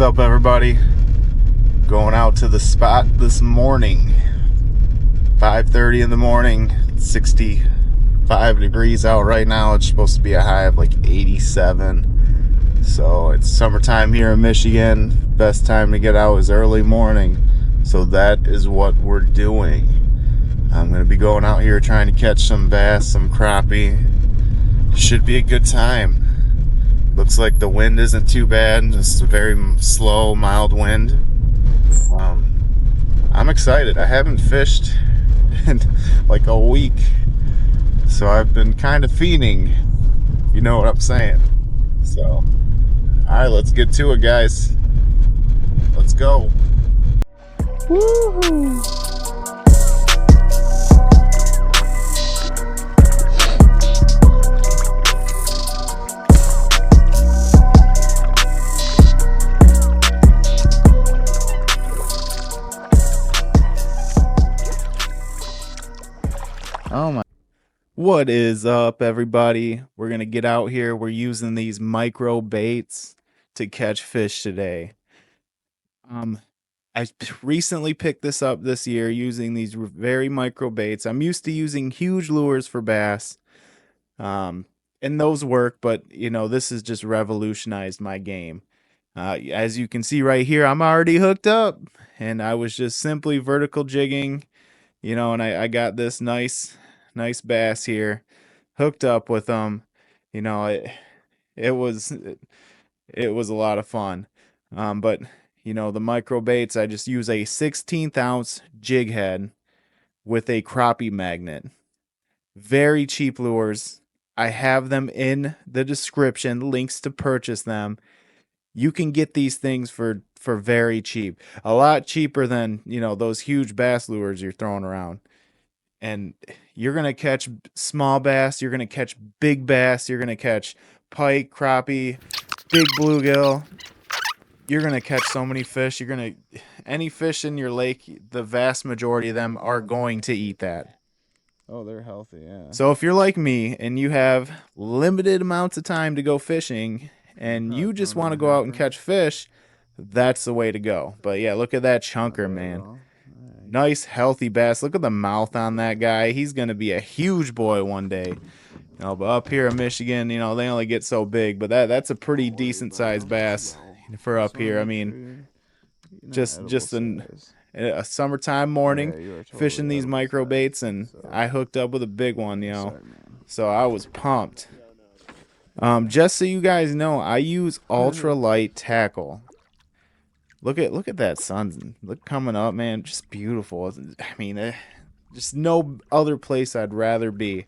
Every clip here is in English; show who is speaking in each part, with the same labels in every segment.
Speaker 1: What's up, everybody? Going out to the spot this morning. 5:30 in the morning. 65 degrees out right now. It's supposed to be a high of like 87. So it's summertime here in Michigan. Best time to get out is early morning. So that is what we're doing. I'm going to be going out here trying to catch some bass, some crappie. Should be a good time. Looks like the wind isn't too bad, just a very slow, mild wind. I'm excited. I haven't fished in like a week, so I've been kind of fiending, you know what I'm saying. So, alright, let's get to it, guys. Let's go. Woohoo! Oh my. What is up, everybody? We're gonna get out here. We're using these micro baits to catch fish today. I recently picked this up this year using these very micro baits. I'm used to using huge lures for bass, and those work, but you know, this has just revolutionized my game. As you can see right here, I'm already hooked up, and I was just simply vertical jigging, you know, and I got this nice bass here, hooked up with them. You know, it was a lot of fun. But you know, the micro baits, I just use a 1/16 ounce jig head with a crappie magnet. Very cheap lures. I have them in the description, links to purchase them. You can get these things for very cheap, a lot cheaper than, you know, those huge bass lures you're throwing around. And you're going to catch small bass, you're going to catch big bass, you're going to catch pike, crappie, big bluegill. You're going to catch so many fish. Any fish in your lake, the vast majority of them are going to eat that.
Speaker 2: Oh, they're healthy, yeah.
Speaker 1: So if you're like me and you have limited amounts of time to go fishing and you just want to go out and catch fish, that's the way to go. But yeah, look at that chunker, man. Nice, healthy bass. Look at the mouth on that guy. He's going to be a huge boy one day. You know, but up here in Michigan, you know, they only get so big. But that's a pretty decent sized bass for up here. I mean, just a summertime morning, fishing these micro baits, and I hooked up with a big one, you know. So I was pumped. Just so you guys know, I use ultralight tackle. Look at that sun. Look coming up, man. Just beautiful. I mean, just no other place I'd rather be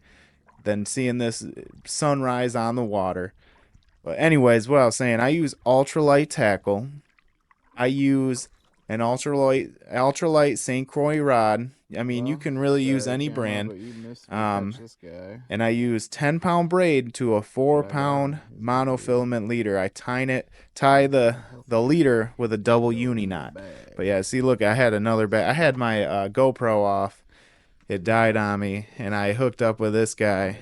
Speaker 1: than seeing this sunrise on the water. But anyways, what I was saying, I use ultralight tackle. I use an ultralight St. Croix rod. I mean, you can really use any brand. And I use 10-pound braid to a 4-pound monofilament leader. I tie the leader with a double uni knot. But yeah, see, look, I had I had my GoPro off. It died on me, and I hooked up with this guy.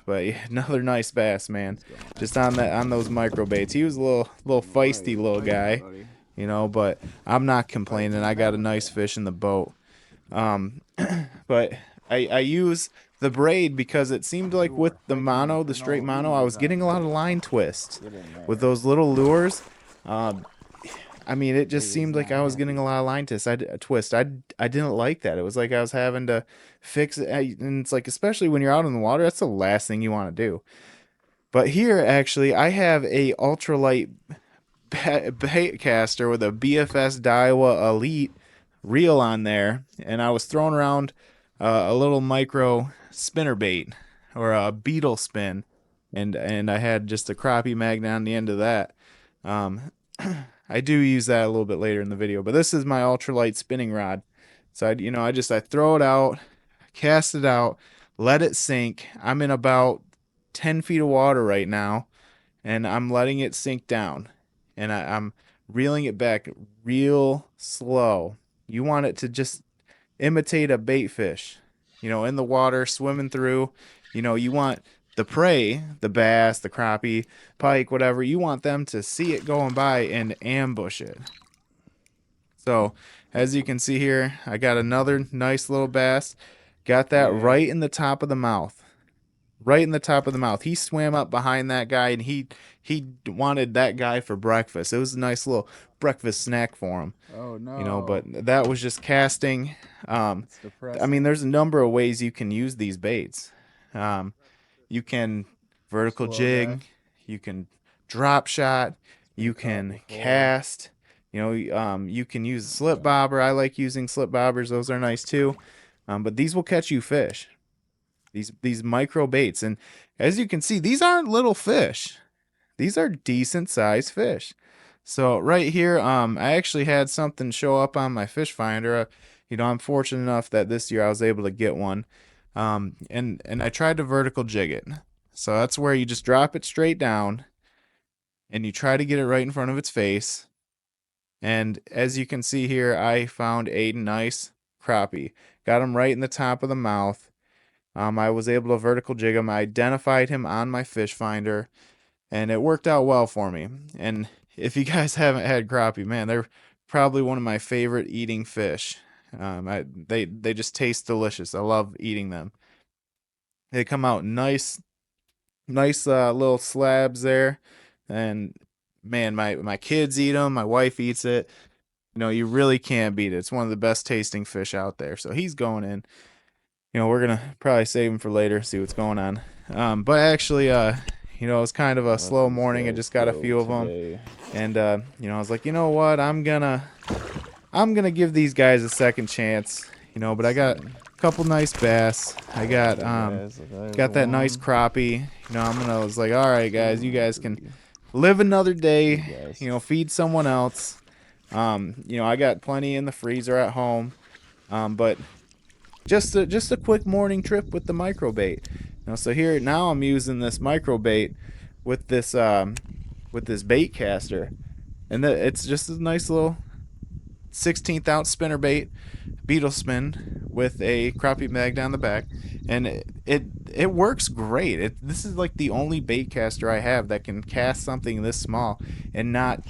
Speaker 1: But yeah, another nice bass, man. Just on those micro baits. He was a little feisty little guy, you know, but I'm not complaining. I got a nice fish in the boat. But I use the braid because it seemed like with the straight mono, I was getting a lot of line twists with those little lures. I mean, it just seemed like I was getting a lot of line twists. I didn't like that. It was like I was having to fix it, and it's like, especially when you're out in the water, that's the last thing you want to do. But here, actually, I have a ultralight baitcaster with a BFS Daiwa Elite reel on there, and I was throwing around a little micro spinner bait, or a beetle spin, and I had just a crappie magnet on the end of that. I do use that a little bit later in the video, but this is my ultralight spinning rod. So I throw it out, cast it out, let it sink. I'm in about 10 feet of water right now, and I'm letting it sink down, and I'm reeling it back real slow. You want it to just imitate a bait fish, you know, in the water, swimming through. You know, you want the prey, the bass, the crappie, pike, whatever, you want them to see it going by and ambush it. So as you can see here, I got another nice little bass. Got that right in the top of the mouth. Right in the top of the mouth. He swam up behind that guy, and he wanted that guy for breakfast. It was a nice little breakfast snack for him.
Speaker 2: Oh no!
Speaker 1: You know, but that was just casting.
Speaker 2: It's depressing.
Speaker 1: I mean, there's a number of ways you can use these baits. You can vertical jig. You can drop shot. You can cast. You know, you can use a slip bobber. I like using slip bobbers. Those are nice too. But these will catch you fish. These micro baits, and as you can see, these aren't little fish. These are decent sized fish. So right here, I actually had something show up on my fish finder. You know, I'm fortunate enough that this year I was able to get one, and I tried to vertical jig it. So that's where you just drop it straight down, and you try to get it right in front of its face. And as you can see here, I found a nice crappie. Got him right in the top of the mouth. I was able to vertical jig him. I identified him on my fish finder, and it worked out well for me. And if you guys haven't had crappie, man, they're probably one of my favorite eating fish. They just taste delicious. I love eating them. They come out nice little slabs there, and man, my kids eat them. My wife eats it. You know, you really can't beat it. It's one of the best tasting fish out there. So he's going in. You know, we're gonna probably save him for later, see what's going on. But actually, you know, it was kind of a slow morning. I just got a few of them, and you know, I was like, you know what, I'm gonna give these guys a second chance. You know, but I got a couple nice bass. I got that nice crappie. You know, I was like, all right, guys, you guys can live another day. You know, feed someone else. You know, I got plenty in the freezer at home. But just a quick morning trip with the microbait. You know, so here now I'm using this microbait with this baitcaster, and it's just a nice little 16th ounce spinner bait, beetle spin with a crappie magnet on the back, and it works great. This is like the only baitcaster I have that can cast something this small and not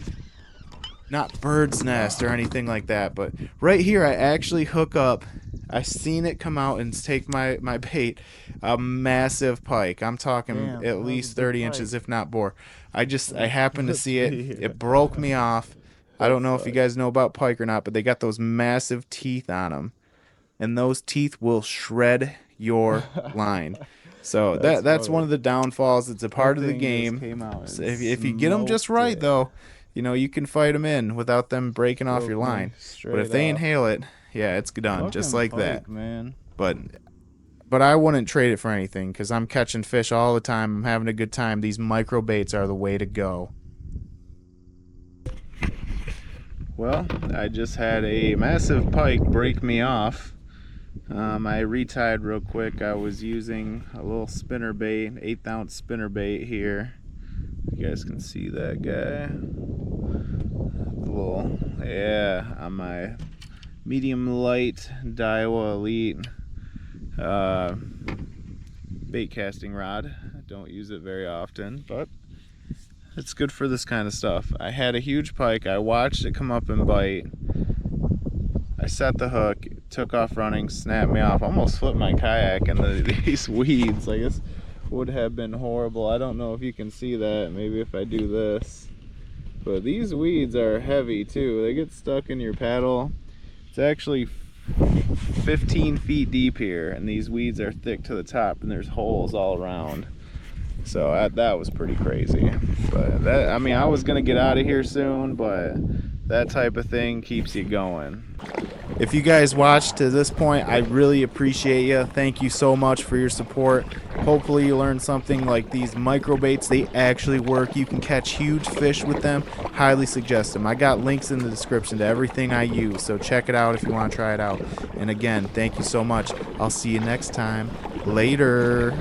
Speaker 1: bird's nest or anything like that. But right here I actually hook up, I seen it come out and take my bait, a massive pike. I'm talking at least 30 inches, if not more. I happened to see it. It broke me off. I don't know if you guys know about pike or not, but they got those massive teeth on them, and those teeth will shred your line. So that's one of the downfalls. It's a part of the game. So if you get them just right, though, you know, you can fight them in without them breaking off your line. But if they inhale it, yeah, it's done just like that,
Speaker 2: man.
Speaker 1: But I wouldn't trade it for anything, because I'm catching fish all the time. I'm having a good time. These micro baits are the way to go. Well, I just had a massive pike break me off. I retied real quick. I was using a little spinner bait, 1/8 ounce spinner bait here. You guys can see that guy. On my medium light Daiwa Elite bait casting rod. I don't use it very often, but it's good for this kind of stuff. I had a huge pike. I watched it come up and bite. I set the hook, took off running, snapped me off, almost flipped my kayak in these weeds. Like, this would have been horrible. I don't know if you can see that. Maybe if I do this. But these weeds are heavy too. They get stuck in your paddle. It's actually 15 feet deep here, and these weeds are thick to the top, and there's holes all around. So that was pretty crazy. But I mean, I was gonna get out of here soon, but that type of thing keeps you going. If you guys watched to this point, I really appreciate you. Thank you so much for your support. Hopefully you learned something. Like, these micro baits, they actually work. You can catch huge fish with them. Highly suggest them. I got links in the description to everything I use, so check it out if you want to try it out. And again, thank you so much. I'll see you next time. Later.